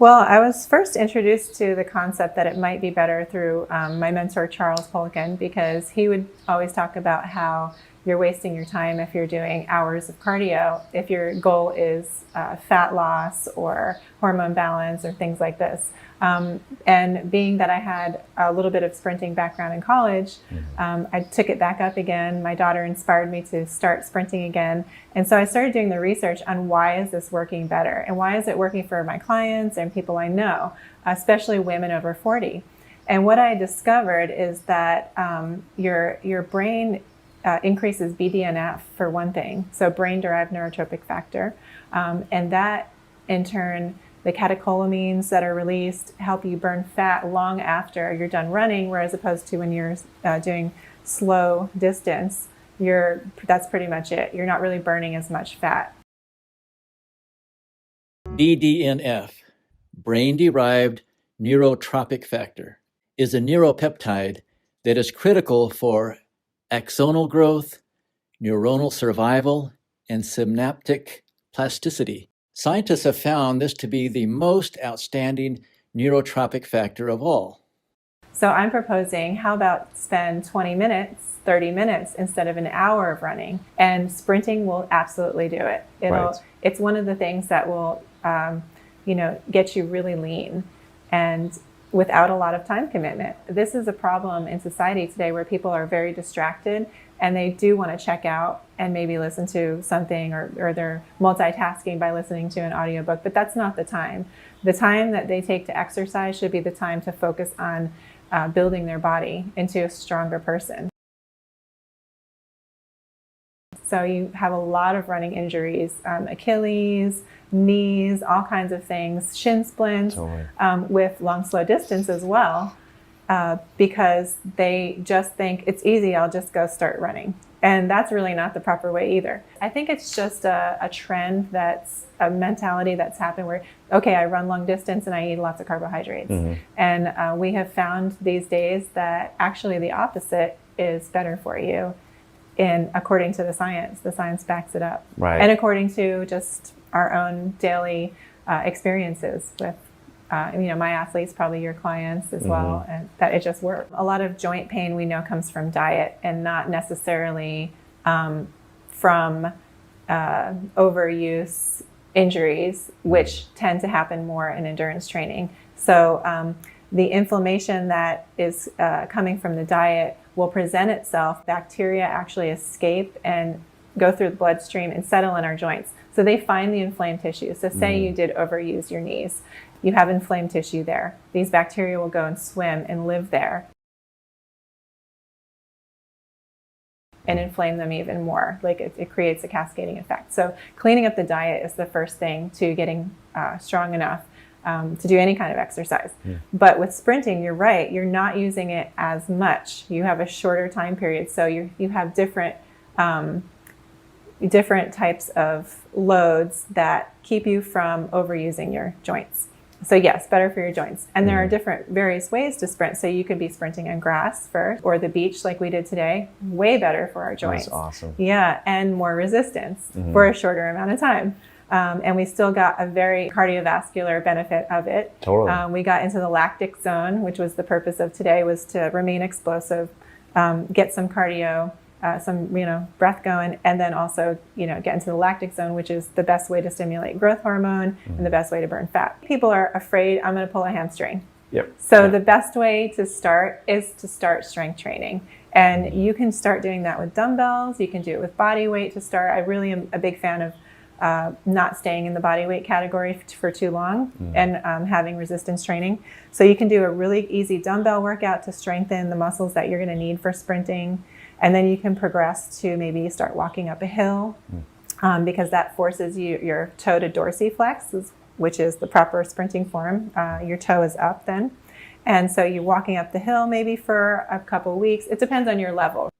Well, I was first introduced to the concept that it might be better through my mentor, Charles Poliquin, because he would always talk about how you're wasting your time if you're doing hours of cardio, if your goal is fat loss or hormone balance or things like this. And being that I had a little bit of sprinting background in college, I took it back up again. My daughter inspired me to start sprinting again. And so I started doing the research on why is this working better and why is it working for my clients and people I know, especially women over 40. And what I discovered is that your brain increases BDNF for one thing, so brain-derived neurotropic factor, and that in turn, the catecholamines that are released help you burn fat long after you're done running, whereas opposed to when you're doing slow distance, that's pretty much it. You're not really burning as much fat. BDNF, brain-derived neurotropic factor, is a neuropeptide that is critical for axonal growth, neuronal survival, and synaptic plasticity. Scientists have found this to be the most outstanding neurotropic factor of all. So I'm proposing, how about spend 20 minutes, 30 minutes instead of an hour of running, and sprinting will absolutely do it. It's one of the things that will get you really lean and without a lot of time commitment. This is a problem in society today where people are very distracted and they do want to check out and maybe listen to something, or they're multitasking by listening to an audiobook, but that's not the time. The time that they take to exercise should be the time to focus on building their body into a stronger person. So you have a lot of running injuries, Achilles, knees, all kinds of things, shin splints, with long, slow distance as well, because they just think it's easy, I'll just go start running. And that's really not the proper way either. I think it's just a trend, that's a mentality that's happened where, okay, I run long distance and I eat lots of carbohydrates. And we have found these days that actually the opposite is better for you. And according to the science backs it up. And according to just our own daily experiences with, my athletes, probably your clients as well, and that it just works. A lot of joint pain we know comes from diet and not necessarily from overuse injuries, which tend to happen more in endurance training. So the inflammation that is coming from the diet will present itself. Bacteria actually escape and go through the bloodstream and settle in our joints. So they find the inflamed tissue. So say you did overuse your knees. You have inflamed tissue there. These bacteria will go and swim and live there and inflame them even more. Like it creates a cascading effect. So cleaning up the diet is the first thing to getting strong enough to do any kind of exercise. But with sprinting, you're right, you're not using it as much. You have a shorter time period. So you have different types of loads that keep you from overusing your joints. So yes, better for your joints. And there are various ways to sprint. So you could be sprinting on grass first, or the beach like we did today. Way better for our joints. That's awesome. Yeah, and more resistance for a shorter amount of time. And we still got a very cardiovascular benefit of it. We got into the lactic zone, which was the purpose of today, was to remain explosive, get some cardio, some breath going, and then also get into the lactic zone, which is the best way to stimulate growth hormone and the best way to burn fat. People are afraid, I'm going to pull a hamstring. So the best way to start is to start strength training. And you can start doing that with dumbbells. You can do it with body weight to start. I really am a big fan of not staying in the body weight category for too long and having resistance training. So you can do a really easy dumbbell workout to strengthen the muscles that you're going to need for sprinting. And then you can progress to maybe start walking up a hill because that forces your toe to dorsiflex, which is the proper sprinting form. Your toe is up then. And so you're walking up the hill maybe for a couple of weeks. It depends on your level.